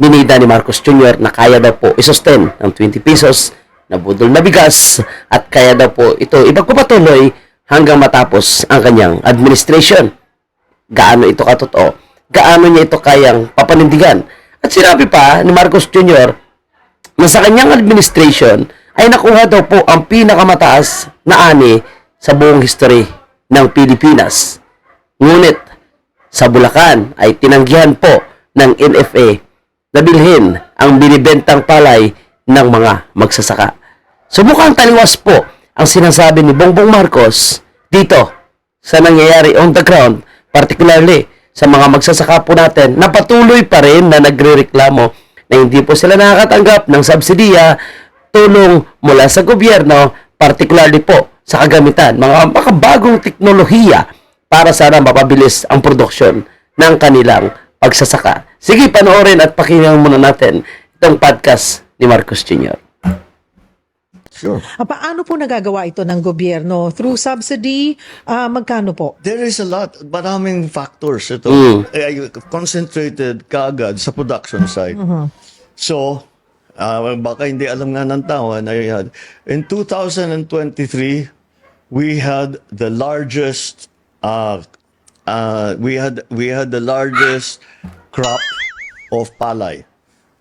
minida ni Marcos Jr. na kaya daw po isustain ng 20 pesos na budol na bigas at kaya daw po ito ipagpapatuloy hanggang matapos ang kanyang administration. Gaano ito katotoo? Gaano niya ito kayang papanindigan? At sinabi pa ni Marcos Jr. na sa kanyang administration ay nakuha daw po ang pinakamataas na ani sa buong history ng Pilipinas. Ngunit sa Bulacan ay tinanggihan po ng NFA na bilhin ang binibentang palay ng mga magsasaka. So mukhang taliwas po ang sinasabi ni Bongbong Marcos dito sa nangyayari on the ground, particularly sa mga magsasaka po natin na patuloy pa rin na nagrereklamo na hindi po sila nakakatanggap ng subsidiya, tulong mula sa gobyerno, particularly po sa kagamitan, mga makabagong teknolohiya para sana mapabilis ang produksyon ng kanilang pagsasaka. Sige, panoorin at pakinggan muna natin itong podcast ni Marcos Jr. Sure. Paano po nagagawa ito ng gobyerno? Through subsidy? Magkano po? There is a lot, maraming factors ito. Concentrated kaagad sa production side. So, baka hindi alam nga ng tao, in 2023, we had the largest the largest crop of palay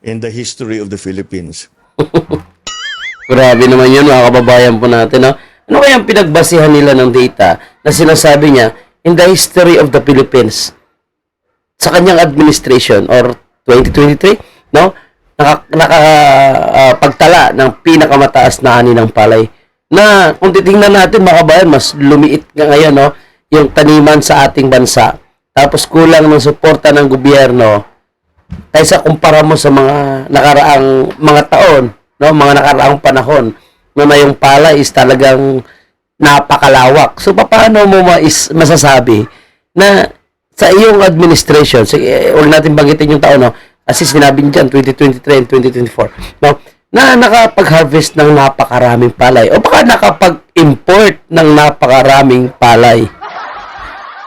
in the history of the Philippines. Grabe naman yun, mga kababayan po natin. No? Ano kaya ang pinagbasihan nila ng data na sinasabi niya, in the history of the Philippines, sa kanyang administration, or 2023, no? Pagtala ng pinakamataas na ani ng palay. Na kung titingnan natin, mga kababayan, mas lumiit nga ngayon, no? Yung taniman sa ating bansa. Tapos kulang ng suporta ng gobyerno kaysa kumpara mo sa mga nakaraang mga taon, no, mga nakaraang panahon na yung pala is talagang napakalawak. So paano mo masasabi na sa iyong administration, sige, huwag natin banggitin yung taon, no, kasi sinabi niyo dyan 2023 and 2024, no, na nakapag-harvest ng napakaraming palay o baka nakapag-import ng napakaraming palay.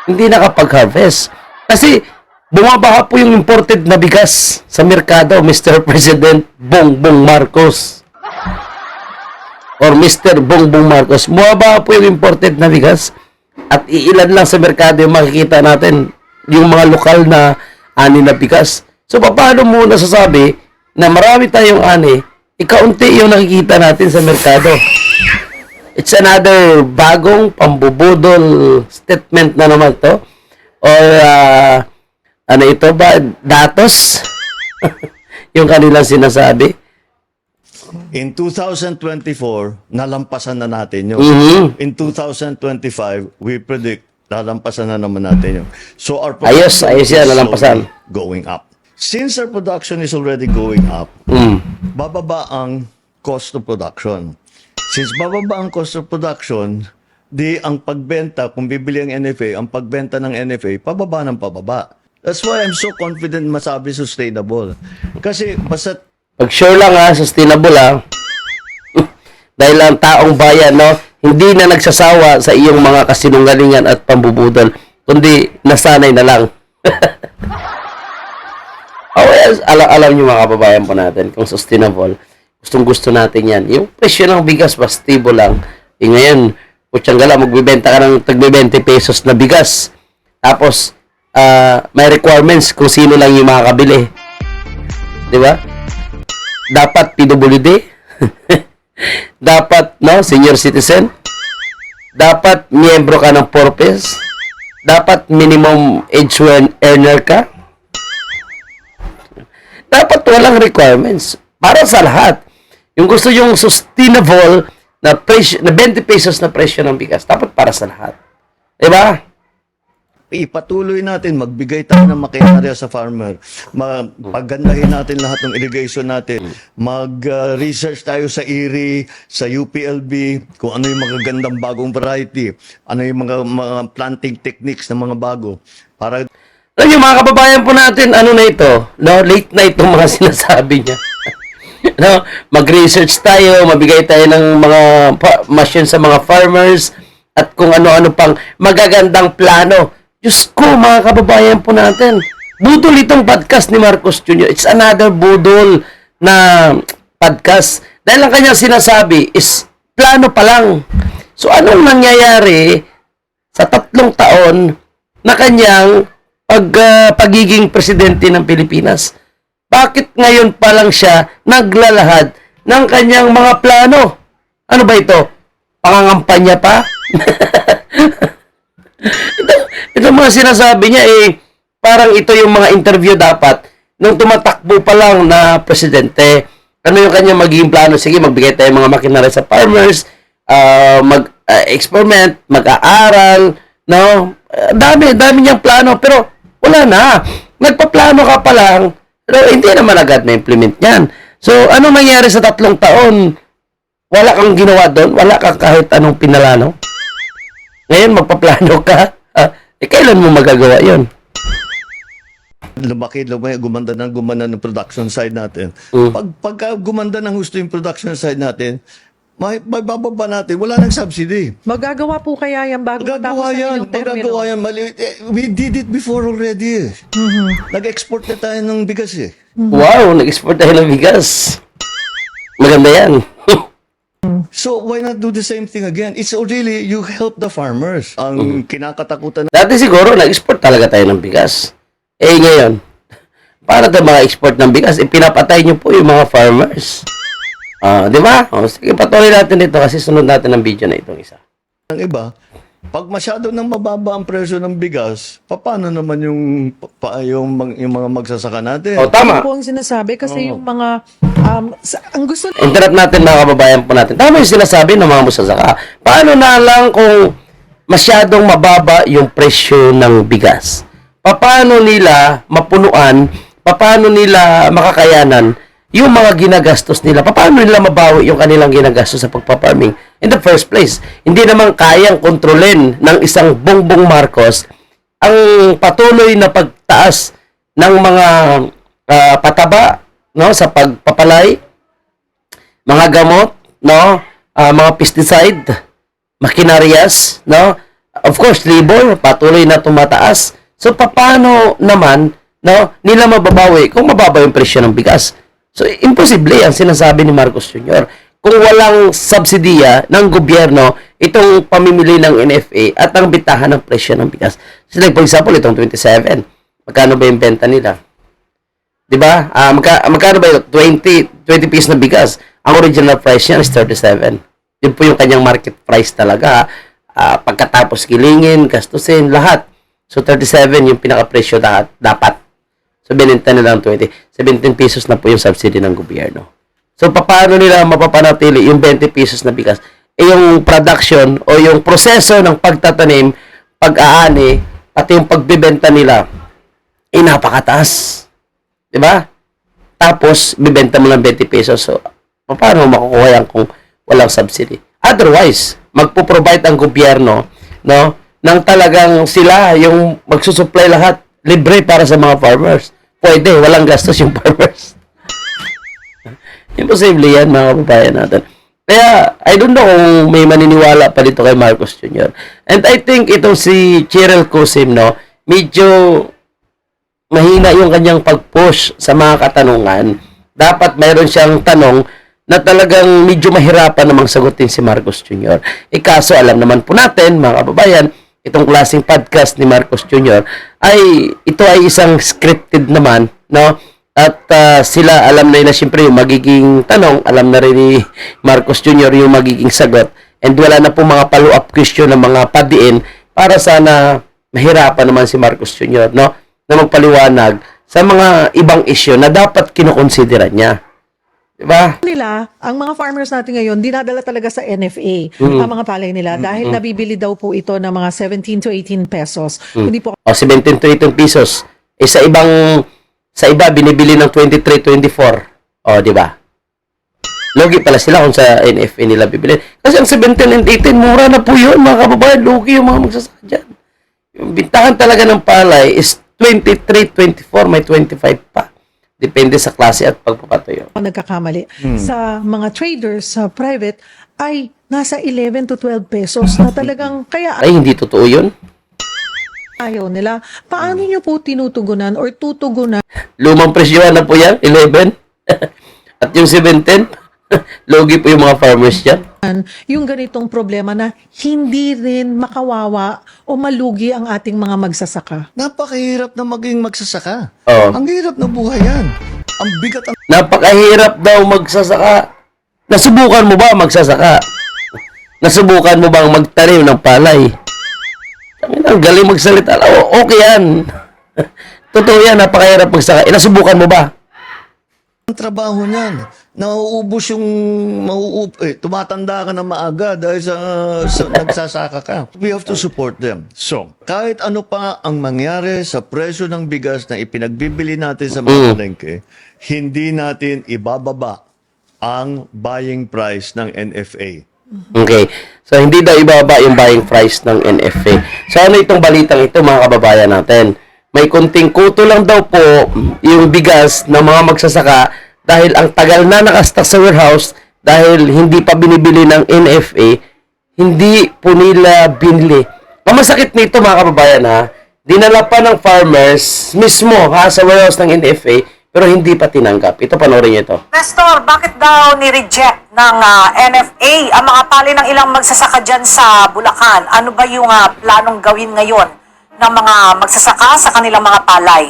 Hindi nakapag-harvest kasi bumabaha po yung imported na bigas sa merkado, Mr. President Bongbong Marcos. Or Mr. Bongbong Marcos. Bumabaha po yung imported na bigas. At iilan lang sa merkado yung makikita natin, yung mga lokal na ani na bigas. So, paano mo nasasabi na marami tayong ani, ikaunti yung nakikita natin sa merkado? It's another bagong pambubudol statement na naman to. Or, ano ito ba? Datos? Yung kanilang sinasabi. In 2024, nalampasan na natin yun. In 2025, we predict nalampasan na naman natin yun. So our production Ayos yan, nalampasan. is going up. Since our production is already going up, bababa ang cost of production. Since bababa ang cost of production, di ang pagbenta, kung bibili ang NFA, ang pagbenta ng NFA, pababa ng pababa. That's why I'm so confident masabi sustainable. Kasi basta Pag sure lang sustainable dahil ang taong bayan, no, hindi na nagsasawa sa iyong mga kasinungalingan at pambubudol, kundi nasanay na lang. Well, alam nyo mga kababayan po natin, kung sustainable, gustong-gusto natin yan. Yung presyo ng bigas, mas stable lang. Ngayon, putyang gala, magbibenta ka ng tagbe-20 pesos na bigas. Tapos, may requirements kung sino lang yung makakabili. Di ba? Dapat PWD. Dapat, no, senior citizen. Dapat miyembro ka ng purpose. Dapat minimum age earner ka. Dapat walang requirements. Para sa lahat. Yung gusto yung sustainable na presyo, na 20 pesos na presyo ng bigas, dapat para sa lahat. Di ba? ipatuloy natin, magbigay tayo ng makinarya sa farmer, paggandahin natin lahat ng irrigation natin, mag-research tayo sa IRRI, sa UPLB, kung ano yung magagandang bagong variety, ano yung mga planting techniques ng mga bago. Para alam niyo, mga kababayan po natin, ano na ito? No, late na itong mga sinasabi niya. No, mag-research tayo, mabigay tayo ng mga machine sa mga farmers, at kung ano-ano pang magagandang plano. Diyos ko, mga kababayan po natin, Budol itong podcast ni Marcos Jr. It's another budol na podcast. Dahil ang kanyang sinasabi is plano pa lang. So, anong nangyayari sa 3 taon na kanyang pagiging presidente ng Pilipinas? Bakit ngayon pa lang siya naglalahad ng kanyang mga plano? Ano ba ito? Pangangampanya pa? ito mga sinasabi niya parang ito yung mga interview dapat nung tumatakbo pa lang na presidente. Ano yung kanyang magiging plano? Sige, magbigay tayo mga makinarya sa farmers, mag-experiment, mag-aaral, no? Dami niyang plano, pero wala na. Nagpaplano ka pa lang, pero hindi naman agad na-implement yan. So, ano mangyari sa 3 taon? Wala kang ginawa doon? Wala kang kahit anong pinalano? Ngayon, magpaplano ka? Kailan mo magagawa yon? Lumaki, gumanda ng production side natin. Pagka gumanda ng gusto yung production side natin, may bababa natin, wala nang subsidy. Magagawa po kaya yan bago Magagawa matapos na yan, yung termino? magagawa yan. We did it before already. Nag-export na tayo ng bigas eh. Wow, nag-export tayo ng bigas. Maganda yan. So why not do the same thing again? It's really, you help the farmers. Ang kinakatakutan Dati siguro, nag-export talaga tayo ng bigas. Ngayon, para tayo mga export ng bigas, pinapatay niyo po yung mga farmers. Di ba? Sige, patuloy natin ito kasi sunod natin ang video na itong isa. ng iba. Pag masyado nang mababa ang presyo ng bigas, paano naman yung mga magsasaka natin? Tama. Ano po ang sinasabi kasi yung mga ang gusto Interrupt natin mga kababayan po natin. Tama yung sinasabi ng mga magsasaka. Paano na lang kung masyadong mababa yung presyo ng bigas? Paano nila mapunuan? Paano nila makakayanan yung mga ginagastos nila? Paano nila mabawi yung kanilang ginagastos sa pagpaparming? In the first place, hindi naman kayang kontrolin ng isang Bongbong Marcos ang patuloy na pagtaas ng mga pataba, no, sa pagpapalay, mga gamot, no, mga pesticide, makinarias, no, of course labor patuloy na tumataas. So paano naman, no, nila mababawi kung mababa yung presyo ng bigas? So imposible ang sinasabi ni Marcos Jr. Kung walang subsidiya ng gobyerno itong pamimili ng NFA at ang bitahan ng presyo ng bigas. So like for example, itong 27, magkano ba yung benta nila? 'Di ba? Magkano ba yun? 20 pesos na bigas. Ang original price niya is 37. Yun po yung kanyang market price talaga. Pagkatapos kilingin, gastusin, lahat. So 37 yung pinaka-presyo dapat. So binenta nila ng 20. 17 pesos na po yung subsidy ng gobyerno. So paano nila mapapanatili yung 20 pesos na bigas? Yung production o yung proseso ng pagtatanim, pag-aani, pati yung pagbibenta nila, napakataas. Diba? Tapos, bibenta mo lang 20 pesos. So, paano makukuha yan kung walang subsidy? Otherwise, magpo-provide ang gobyerno, no, nang talagang sila yung magsusupply lahat, libre para sa mga farmers. Pwede, walang gastos yung farmers. Imposible yan, mga kababayan natin. Kaya, I don't know kung may maniniwala pa dito kay Marcos Jr. And I think itong si Cheryl Cusim, no, medyo mahina yung kanyang pag-push sa mga katanungan. Dapat mayroon siyang tanong na talagang medyo mahirapan namang sagutin si Marcos Jr. Kaso alam naman po natin, mga kababayan, itong klaseng podcast ni Marcos Jr. Ito ay isang scripted naman, no? At sila alam na siyempre yung magiging tanong, alam na rin ni Marcos Jr. yung magiging sagot. And wala na po mga follow-up question ng mga padiin para sana mahirapan naman si Marcos Jr., no, na magpaliwanag sa mga ibang issue na dapat kinukonsidera niya. Diba? nila, ang mga farmers natin ngayon, dinadala talaga sa NFA ang mga palay nila dahil nabibili daw po ito ng mga 17 to 18 pesos. Hindi po 17 to 18 pesos. Sa iba, binibili ng 23, 24. Di ba? Logi pala sila kung sa NFA nila bibili. Kasi ang 17 and 18, mura na po yun, mga kababayan. Logi yung mga magsasaka dyan. Yung bintahan talaga ng palay is 23, 24, may 25 pa. Depende sa klase at pagpapatuyo. nagkakamali. Sa mga traders sa private ay nasa 11 to 12 pesos na talagang kaya Ay, hindi totoo yun. ayaw nila. Paano nyo po tinutugunan or tutugunan Lumang presyohan na po yan, 11. At yung 17, logi po yung mga farmers dyan. yung ganitong problema na hindi rin makawawa o malugi ang ating mga magsasaka? Napakahirap na maging magsasaka. Oo. Ang hirap na buhay yan. Ang bigat ang Napakahirap daw magsasaka. Nasubukan mo ba magsasaka? Nasubukan mo bang magtanim ng palay? Ang galing magsalita. Okay yan. Totoo yan, napakahirap magsaka. Nasubukan mo ba? trabaho niyan. Nauubos yung tumatanda ka na maaga dahil sa nagsasaka ka. We have to support them. So, kahit ano pa ang mangyari sa presyo ng bigas na ipinagbibili natin sa mga palengke, hindi natin ibababa ang buying price ng NFA. Okay. So, hindi daw ibaba yung buying price ng NFA. So, ano itong balitang ito, mga kababayan natin? May kunting kuto lang daw po yung bigas ng mga magsasaka dahil ang tagal na nakastock sa warehouse dahil hindi pa binibili ng NFA, hindi po nila binili. Mamasakit nito, mga kababayan, ha? Dinala pa ng farmers mismo sa warehouse ng NFA pero hindi pa tinanggap. Ito, panoorin niyo ito. Nestor, bakit daw ni-reject ng NFA ang mga pali ng ilang magsasaka dyan sa Bulacan? Ano ba yung planong gawin ngayon ng mga magsasaka sa kanilang mga palay?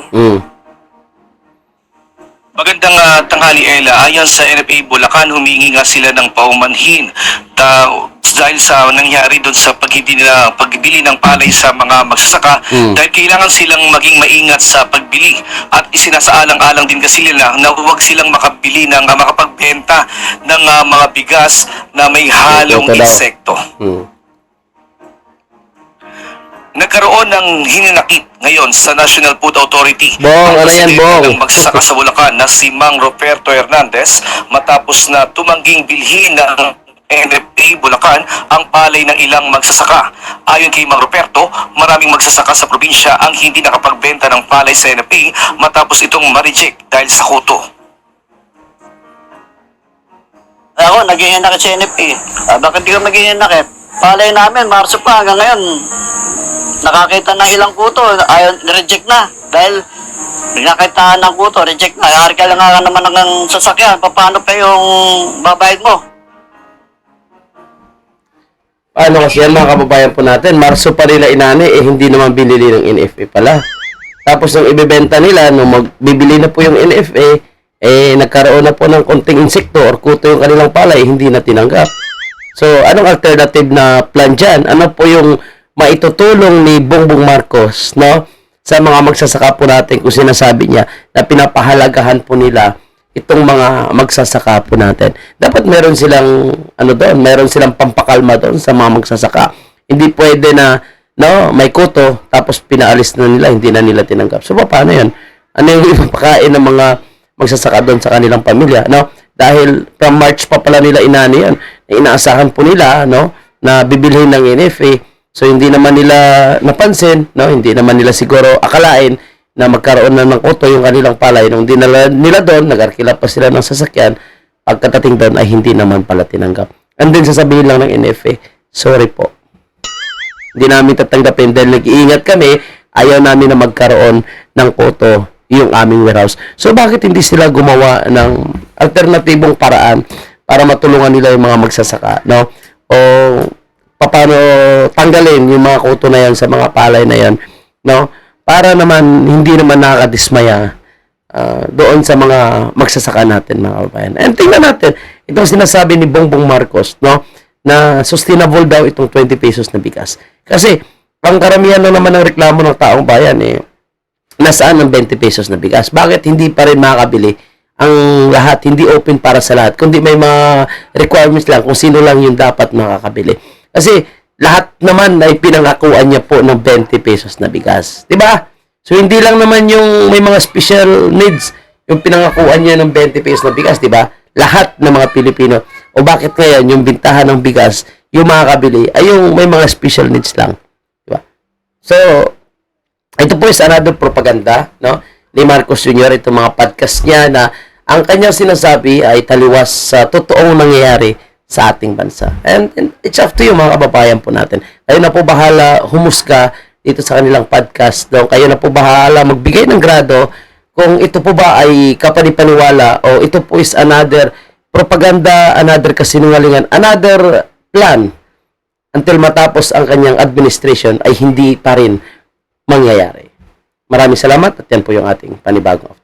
Magandang tanghali, Ella. Ayon sa NFA Bulacan, humingi nga sila ng paumanhin dahil sa nangyari doon sa pagbili ng palay sa mga magsasaka dahil kailangan silang maging maingat sa pagbili at isinasaalang-alang din kasi nila na huwag silang makabili ng makapagbenta ng mga bigas na may halong Ito daw. insekto. Nagkaroon ng hinanakit ngayon sa National Food Authority Bong, ano yan, presidente Bong? ng magsasaka sa Bulacan na si Mang Roberto Hernandez matapos na tumangging bilhin ng NFA Bulacan ang palay ng ilang magsasaka. Ayon kay Mang Roberto, maraming magsasaka sa probinsya ang hindi nakapagbenta ng palay sa NFA matapos itong ma-reject dahil sa kuto. Ako, naghihinakit sa NFA. Bakit di ka maghihinakit? Palay namin, Marso pa, hanggang ngayon. Nakakita ng ilang kuto, ayaw, reject na. Dahil nakita ng kuto, reject na. Hari ka lang nga naman ng sasakyan. Paano pa yung babayad mo? Paano kasi yan, mga kababayan po natin? Marso pa nila inani, hindi naman binili ng NFA pala. Tapos nung ibebenta nila, nung magbibili na po yung NFA, nagkaroon na po ng konting insekto or kuto yung kanilang palay, hindi na tinanggap. So, anong alternative na plan dyan? Ano po yung maitutulong ni Bongbong Marcos, no? Sa mga magsasaka po natin kung sinasabi niya na pinapahalagahan po nila itong mga magsasaka po natin. Dapat meron silang meron silang pampakalma doon sa mga magsasaka. Hindi pwede na may kuto tapos pinaalis na nila, hindi na nila tinanggap. So paano 'yan? Ano yung ipapakain ng mga magsasaka doon sa kanilang pamilya, no? Dahil from March pa pala nila inani 'yan. Inaasahan po nila, no, na bibilhin ng NFA. So hindi naman nila napansin, no? Hindi naman nila siguro akalain na magkaroon na ng kuto yung kanilang palay. Nung dinala nila doon, nag-arkila pa sila ng sasakyan. Pagkatating doon ay hindi naman pala tinanggap. And then sasabihin lang ng NFA, sorry po. Hindi namin tatanggapin dahil nag-iingat kami, ayaw namin na magkaroon ng kuto yung aming warehouse. So bakit hindi sila gumawa ng alternatibong paraan para matulungan nila yung mga magsasaka, no? O paano tanggalin yung mga kuto na yan sa mga palay na yan, no? Para naman hindi naman nakakadismaya doon sa mga magsasaka natin, mga kababayan. And tingnan natin, itong sinasabi ni Bongbong Marcos, no, na sustainable daw itong 20 pesos na bigas. Kasi ang karamihan lang naman ng reklamo ng taong bayan nasaan ang 20 pesos na bigas? Bakit hindi pa rin makakabili ang lahat? Hindi open para sa lahat, kundi may mga requirements lang kung sino lang yung dapat makakabili. Kasi lahat naman ay pinangakuan niya po ng 20 pesos na bigas. Diba? So, hindi lang naman yung may mga special needs yung pinangakuan niya ng 20 pesos na bigas. Diba? Lahat ng mga Pilipino. O bakit ngayon yung bintahan ng bigas, yung makakabili, ay yung may mga special needs lang. Diba? So, ito po is another propaganda, no, ni Marcos Jr. Itong mga podcast niya na ang kanyang sinasabi ay taliwas sa totoong nangyayari sa ating bansa. And it's up to you, mga kababayan po natin. Kayo na po bahala humusga dito sa kanilang podcast. Doon kayo na po bahala magbigay ng grado kung ito po ba ay kapanipaniwala o ito po is another propaganda, another kasinungalingan, another plan until matapos ang kanyang administration ay hindi pa rin mangyayari. Maraming salamat at yan po yung ating panibagong